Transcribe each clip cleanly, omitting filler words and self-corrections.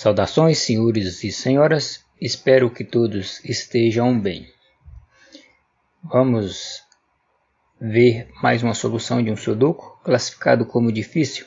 Saudações, senhores e senhoras, espero que todos estejam bem. Vamos ver mais uma solução de um sudoku classificado como difícil.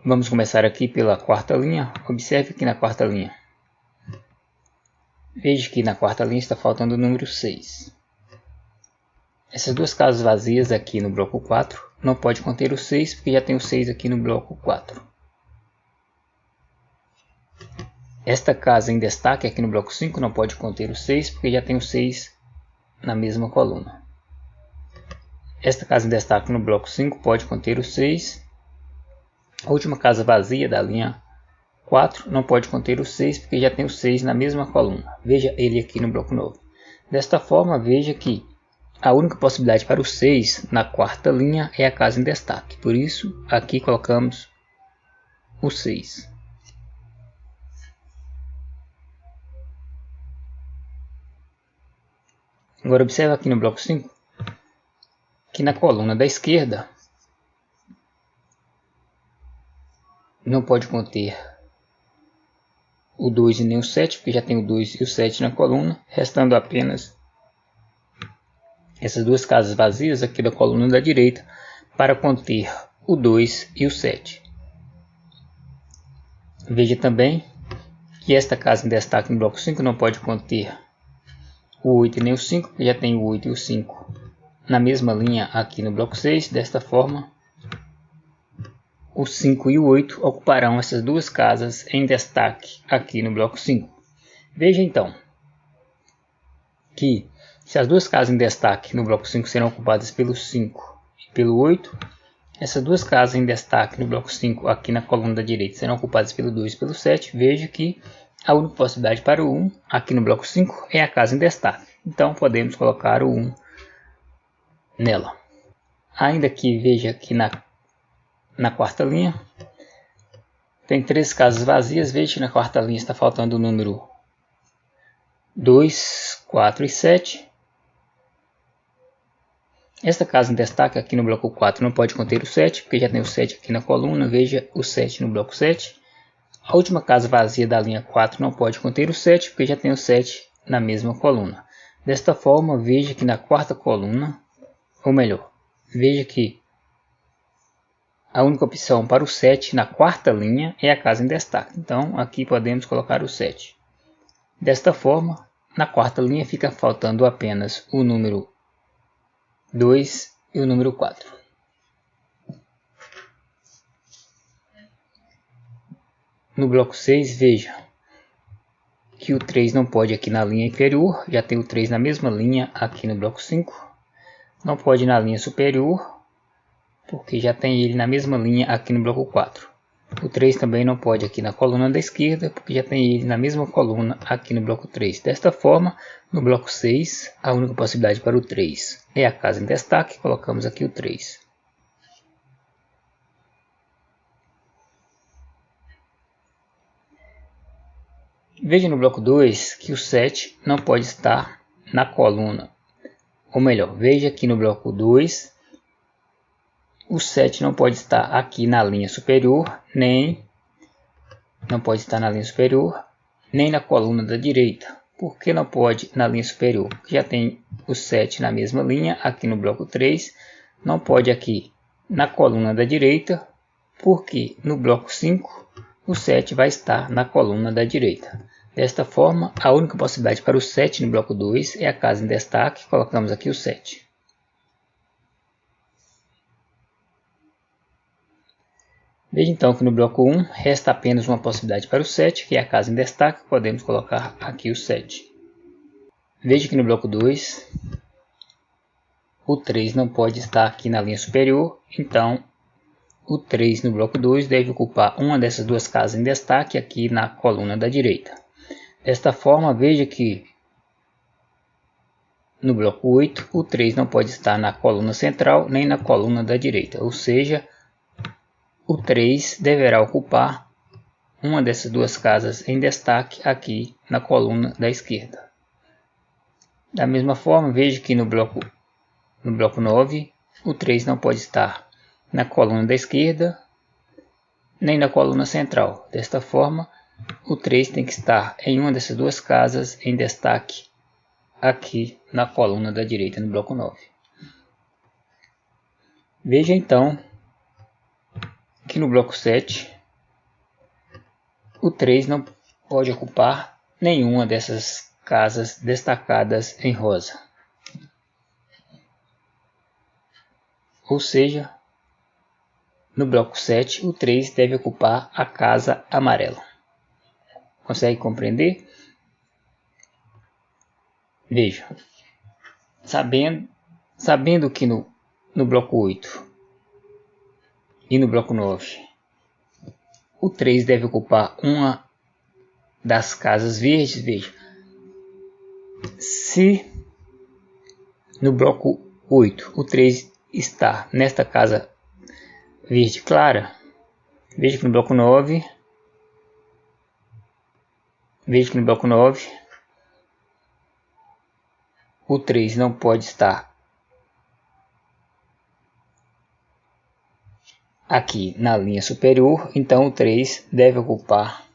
Vamos começar aqui pela quarta linha. Observe aqui na quarta linha. Veja que na quarta linha está faltando o número 6. Essas duas casas vazias aqui no bloco 4 não pode conter o 6 porque já tem o 6 aqui no bloco 4. Esta casa em destaque aqui no bloco 5 não pode conter o 6 porque já tem o 6 na mesma coluna. Esta casa em destaque no bloco 5 pode conter o 6. A última casa vazia da linha 4 não pode conter o 6 porque já tem o 6 na mesma coluna. Veja ele aqui no bloco 9. Desta forma, veja que a única possibilidade para o 6 na quarta linha é a casa em destaque. Por isso, aqui colocamos o 6. Agora observe aqui no bloco 5 que na coluna da esquerda não pode conter o 2 e nem o 7, porque já tem o 2 e o 7 na coluna, restando apenas essas duas casas vazias aqui da coluna da direita para conter o 2 e o 7. Veja também que esta casa em destaque no bloco 5 não pode conter o 8 e nem o 5, porque já tem o 8 e o 5 na mesma linha aqui no bloco 6. Desta forma, o 5 e o 8 ocuparão essas duas casas em destaque aqui no bloco 5. Veja então que se as duas casas em destaque no bloco 5 serão ocupadas pelo 5 e pelo 8, essas duas casas em destaque no bloco 5 aqui na coluna da direita serão ocupadas pelo 2 e pelo 7. Veja que a única possibilidade para o 1 aqui no bloco 5 é a casa em destaque. Então podemos colocar o 1 nela. Ainda que veja que na quarta linha tem 3 casas vazias. Veja que na quarta linha está faltando o número 2, 4 e 7. Esta casa em destaque aqui no bloco 4 não pode conter o 7, porque já tem o 7 aqui na coluna. Veja o 7 no bloco 7. A última casa vazia da linha 4 não pode conter o 7, porque já tem o 7 na mesma coluna. Desta forma, veja que na quarta coluna, ou melhor, veja que a única opção para o 7 na quarta linha é a casa em destaque. Então, aqui podemos colocar o 7. Desta forma, na quarta linha fica faltando apenas o número 2 e o número 4. No bloco 6, veja que o 3 não pode aqui na linha inferior, já tem o 3 na mesma linha aqui no bloco 5. Não pode na linha superior, porque já tem ele na mesma linha aqui no bloco 4. O 3 também não pode aqui na coluna da esquerda, porque já tem ele na mesma coluna aqui no bloco 3. Desta forma, no bloco 6, a única possibilidade para o 3 é a casa em destaque. Colocamos aqui o 3. Veja no bloco 2 que o 7 não pode estar na coluna. Ou melhor, veja que no bloco 2 o 7 não pode estar aqui na linha superior, nem na coluna da direita. Por que não pode na linha superior? Porque já tem o 7 na mesma linha aqui no bloco 3. Não pode aqui na coluna da direita, porque no bloco 5 o 7 vai estar na coluna da direita. Desta forma, a única possibilidade para o 7 no bloco 2 é a casa em destaque. Colocamos aqui o 7. Veja então que no bloco 1 resta apenas uma possibilidade para o 7, que é a casa em destaque. Podemos colocar aqui o 7. Veja que no bloco 2 o 3 não pode estar aqui na linha superior, então o 3 no bloco 2 deve ocupar uma dessas duas casas em destaque aqui na coluna da direita. Desta forma, veja que no bloco 8 o 3 não pode estar na coluna central nem na coluna da direita, ou seja, o 3 deverá ocupar uma dessas duas casas em destaque aqui na coluna da esquerda. Da mesma forma, veja que no bloco 9 o 3 não pode estar na coluna da esquerda nem na coluna central. Desta forma, o 3 tem que estar em uma dessas duas casas em destaque aqui na coluna da direita no bloco 9. Veja então que no bloco 7 o 3 não pode ocupar nenhuma dessas casas destacadas em rosa. Ou seja, no bloco 7 o 3 deve ocupar a casa amarela. Consegue compreender? Veja, sabendo que no bloco 8 e no bloco 9 o 3 deve ocupar uma das casas verdes, veja, se no bloco 8 o 3 está nesta casa verde clara, veja que no bloco 9, o 3 não pode estar aqui na linha superior, então o 3 deve ocupar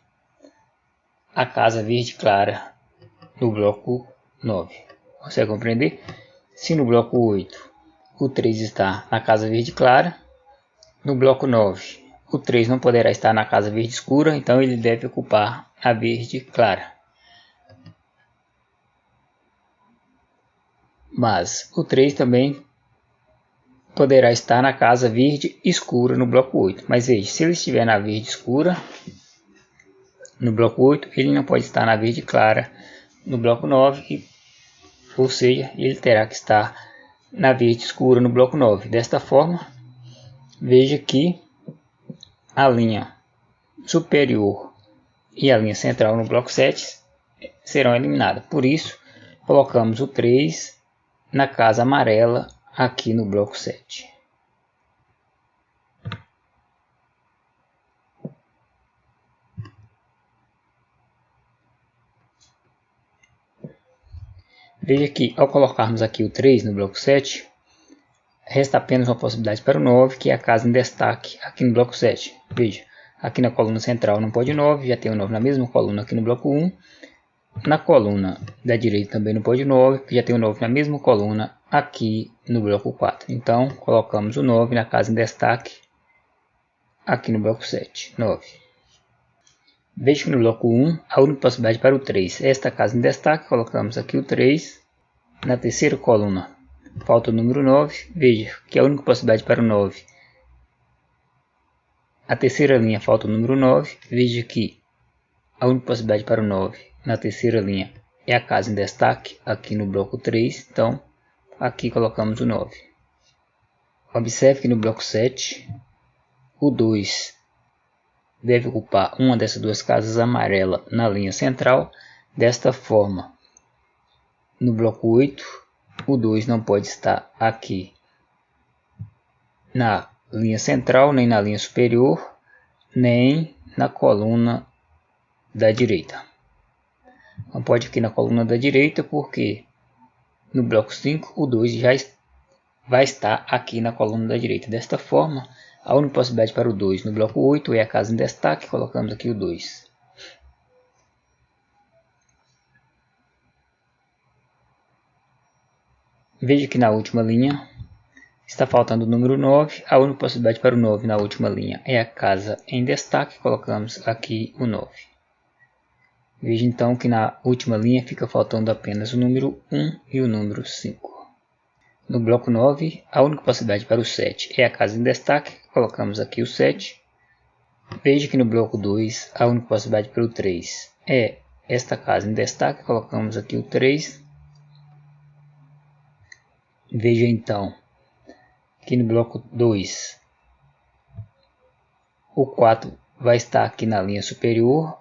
a casa verde clara no bloco 9. Consegue compreender? Se no bloco 8 o 3 está na casa verde clara, no bloco 9 o 3 não poderá estar na casa verde escura, então ele deve ocupar a verde clara. Mas o 3 também poderá estar na casa verde escura no bloco 8. Mas veja, se ele estiver na verde escura no bloco 8, ele não pode estar na verde clara no bloco 9, ou seja, ele terá que estar na verde escura no bloco 9. Desta forma, veja que a linha superior e a linha central no bloco 7 serão eliminadas. Por isso, colocamos o 3 na casa amarela aqui no bloco 7. Veja que ao colocarmos aqui o 3 no bloco 7, resta apenas uma possibilidade para o 9, que é a casa em destaque aqui no bloco 7. Veja, aqui na coluna central não pode 9, já tem o 9 na mesma coluna aqui no bloco 1. Na coluna da direita também não pode 9, porque já tem o 9 na mesma coluna aqui no bloco 4. Então, colocamos o 9 na casa em destaque aqui no bloco 7, 9. Veja que no bloco 1, a única possibilidade para o 3 é esta casa em destaque. Colocamos aqui o 3 na terceira coluna. Falta o número 9. Veja que a única possibilidade para o 9, a terceira linha, falta o número 9. Veja que a única possibilidade para o 9 na terceira linha é a casa em destaque aqui no bloco 3. Então, aqui colocamos o 9. Observe que no bloco 7, o 2 deve ocupar uma dessas duas casas amarela na linha central. Desta forma, no bloco 8, o 2 não pode estar aqui na linha central, nem na linha superior, nem na coluna da direita. Não pode aqui na coluna da direita, porque no bloco 5 o 2 já vai estar aqui na coluna da direita. Desta forma, a única possibilidade para o 2 no bloco 8 é a casa em destaque. Colocamos aqui o 2. Veja que na última linha está faltando o número 9. A única possibilidade para o 9 na última linha é a casa em destaque. Colocamos aqui o 9. Veja então que na última linha fica faltando apenas o número 1 e o número 5. No bloco 9, a única possibilidade para o 7 é a casa em destaque. Colocamos aqui o 7. Veja que no bloco 2, a única possibilidade para o 3 é esta casa em destaque. Colocamos aqui o 3. Veja então que no bloco 2, o 4 vai estar aqui na linha superior,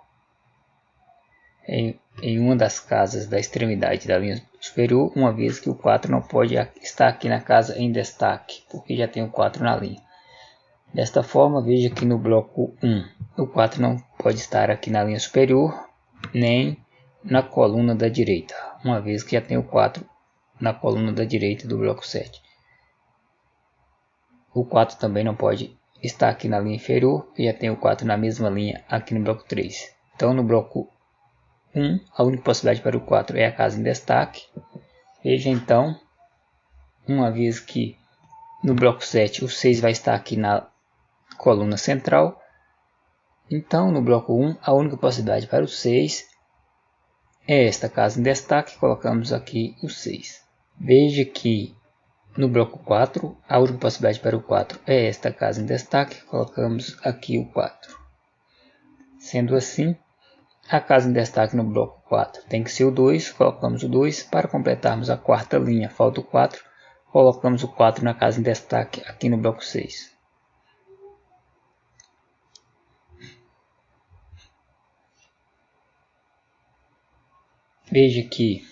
em uma das casas da extremidade da linha superior, uma vez que o 4 não pode estar aqui na casa em destaque, porque já tem o 4 na linha. Desta forma, veja que no bloco 1, o 4 não pode estar aqui na linha superior, nem na coluna da direita, uma vez que já tem o 4 na coluna da direita do bloco 7. O 4 também não pode estar aqui na linha inferior, porque já tem o 4 na mesma linha aqui no bloco 3. Então no bloco 1, a única possibilidade para o 4 é a casa em destaque. Veja então, uma vez que no bloco 7 o 6 vai estar aqui na coluna central. Então no bloco 1, a única possibilidade para o 6 é esta casa em destaque, colocamos aqui o 6. Veja que no bloco 4, a única possibilidade para o 4 é esta casa em destaque, colocamos aqui o 4. Sendo assim, a casa em destaque no bloco 4 tem que ser o 2, colocamos o 2. Para completarmos a quarta linha, falta o 4, colocamos o 4 na casa em destaque aqui no bloco 6. Veja que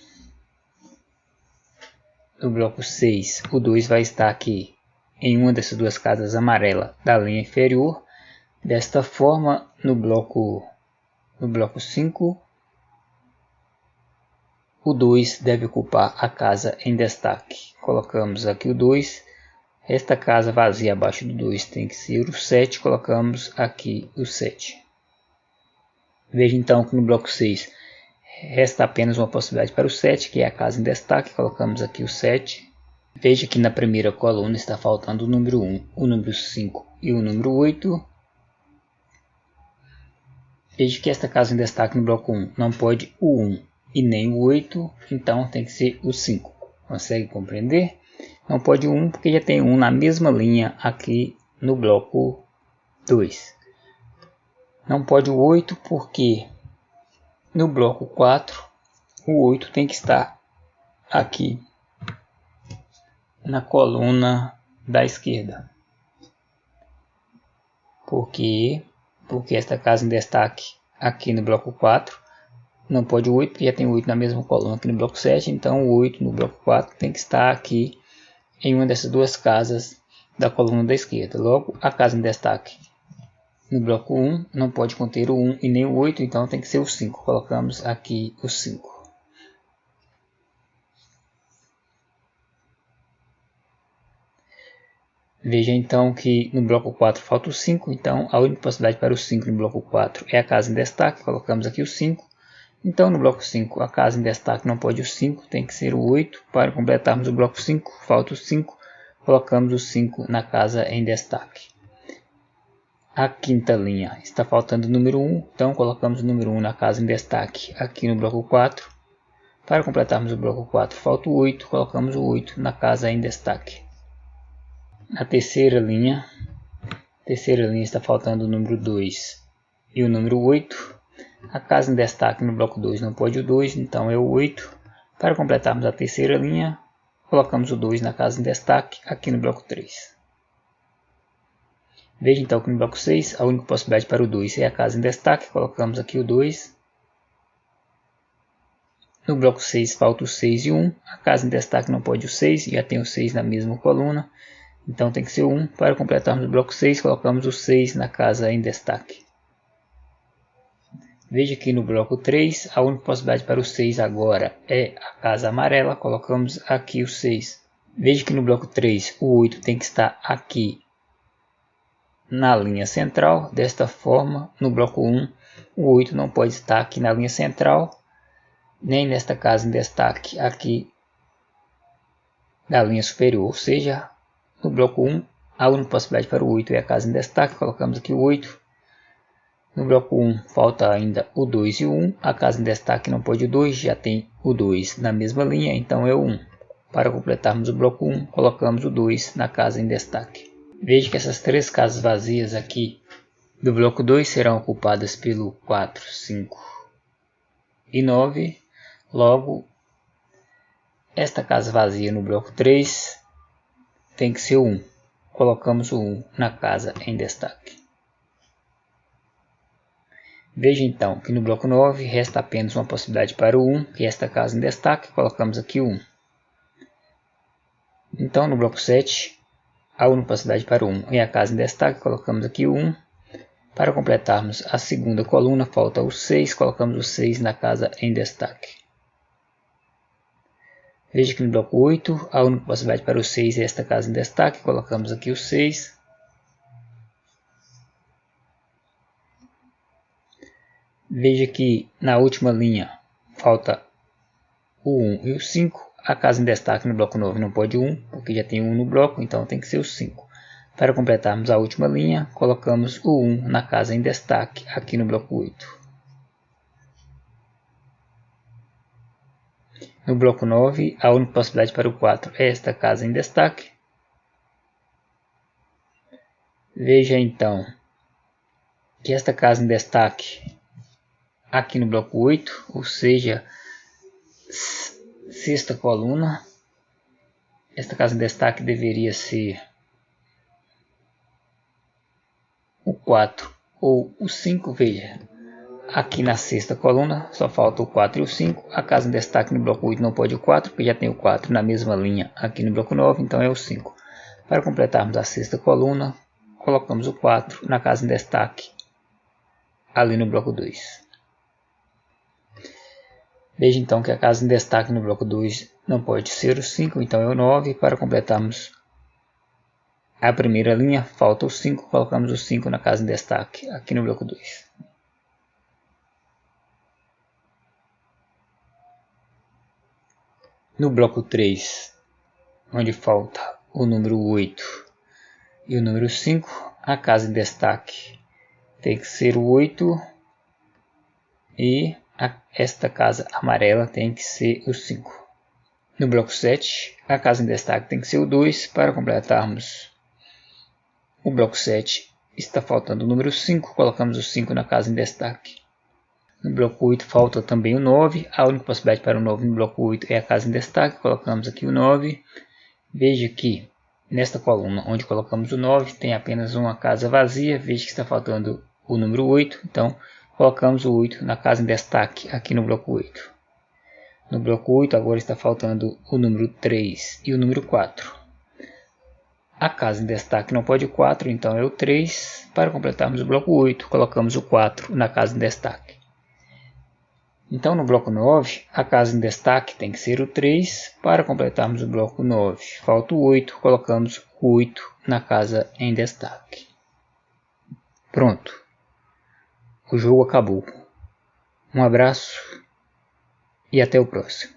no bloco 6, o 2 vai estar aqui em uma dessas duas casas amarelas da linha inferior. Desta forma, no bloco 5, o 2 deve ocupar a casa em destaque. Colocamos aqui o 2. Esta casa vazia abaixo do 2 tem que ser o 7. Colocamos aqui o 7. Veja então que no bloco 6 resta apenas uma possibilidade para o 7, que é a casa em destaque. Colocamos aqui o 7. Veja que na primeira coluna está faltando o número 1, o número 5 e o número 8. Veja que esta casa em destaque no bloco 1 não pode o 1 e nem o 8, então tem que ser o 5. Consegue compreender? Não pode o 1 porque já tem 1 na mesma linha aqui no bloco 2. Não pode o 8 porque no bloco 4 o 8 tem que estar aqui na coluna da esquerda. Porque esta casa em destaque aqui no bloco 4 não pode o 8, porque já tem o 8 na mesma coluna aqui no bloco 7, então o 8 no bloco 4 tem que estar aqui em uma dessas duas casas da coluna da esquerda. Logo, a casa em destaque no bloco 1 não pode conter o 1 e nem o 8, então tem que ser o 5. Colocamos aqui o 5. Veja então que no bloco 4 falta o 5, então a única possibilidade para o 5 no bloco 4 é a casa em destaque, colocamos aqui o 5. Então no bloco 5 a casa em destaque não pode o 5, tem que ser o 8. Para completarmos o bloco 5, falta o 5, colocamos o 5 na casa em destaque. A quinta linha está faltando o número 1, então colocamos o número 1 na casa em destaque aqui no bloco 4. Para completarmos o bloco 4 falta o 8, colocamos o 8 na casa em destaque. Na terceira linha está faltando o número 2 e o número 8. A casa em destaque no bloco 2 não pode o 2, então é o 8. Para completarmos a terceira linha, colocamos o 2 na casa em destaque aqui no bloco 3. Veja então que no bloco 6 a única possibilidade para o 2 é a casa em destaque, colocamos aqui o 2. No bloco 6 falta o 6 e 1, a casa em destaque não pode o 6, já tem o 6 na mesma coluna. Então tem que ser 1. Para completarmos o bloco 6, colocamos o 6 na casa em destaque. Veja que no bloco 3, a única possibilidade para o 6 agora é a casa amarela. Colocamos aqui o 6. Veja que no bloco 3, o 8 tem que estar aqui na linha central. Desta forma, no bloco 1, o 8 não pode estar aqui na linha central, nem nesta casa em destaque aqui na linha superior. Ou seja, no bloco 1, a única possibilidade para o 8 é a casa em destaque, colocamos aqui o 8. No bloco 1 falta ainda o 2 e o 1, a casa em destaque não pode o 2, já tem o 2 na mesma linha, então é o 1. Para completarmos o bloco 1, colocamos o 2 na casa em destaque. Veja que essas três casas vazias aqui do bloco 2 serão ocupadas pelo 4, 5 e 9. Logo, esta casa vazia no bloco 3 tem que ser o 1. Colocamos o 1 na casa em destaque. Veja então que no bloco 9 resta apenas uma possibilidade para o 1, que é esta casa em destaque, colocamos aqui o 1. Então no bloco 7, a única possibilidade para o 1 é a casa em destaque, colocamos aqui o 1. Para completarmos a segunda coluna falta o 6, colocamos o 6 na casa em destaque. Veja que no bloco 8, a única possibilidade para o 6 é esta casa em destaque, colocamos aqui o 6. Veja que na última linha falta o 1 e o 5. A casa em destaque no bloco 9 não pode 1, porque já tem 1 no bloco, então tem que ser o 5. Para completarmos a última linha, colocamos o 1 na casa em destaque aqui no bloco 8. No bloco 9, a única possibilidade para o 4 é esta casa em destaque. Veja então que esta casa em destaque aqui no bloco 8, ou seja, sexta coluna, esta casa em destaque deveria ser o 4 ou o 5, veja. Aqui na sexta coluna só falta o 4 e o 5. A casa em destaque no bloco 8 não pode o 4, porque já tem o 4 na mesma linha aqui no bloco 9, então é o 5. Para completarmos a sexta coluna, colocamos o 4 na casa em destaque ali no bloco 2. Veja então que a casa em destaque no bloco 2 não pode ser o 5, então é o 9. Para completarmos a primeira linha, falta o 5, colocamos o 5 na casa em destaque aqui no bloco 2. No bloco 3, onde falta o número 8 e o número 5, a casa em destaque tem que ser o 8 e esta casa amarela tem que ser o 5. No bloco 7, a casa em destaque tem que ser o 2. Para completarmos o bloco 7, está faltando o número 5, colocamos o 5 na casa em destaque. No bloco 8 falta também o 9, a única possibilidade para o 9 no bloco 8 é a casa em destaque, colocamos aqui o 9. Veja que nesta coluna onde colocamos o 9 tem apenas uma casa vazia, veja que está faltando o número 8, então colocamos o 8 na casa em destaque aqui no bloco 8. No bloco 8 agora está faltando o número 3 e o número 4. A casa em destaque não pode o 4, então é o 3. Para completarmos o bloco 8, colocamos o 4 na casa em destaque. Então no bloco 9, a casa em destaque tem que ser o 3. Para completarmos o bloco 9, falta o 8, colocamos o 8 na casa em destaque. Pronto. O jogo acabou. Um abraço e até o próximo.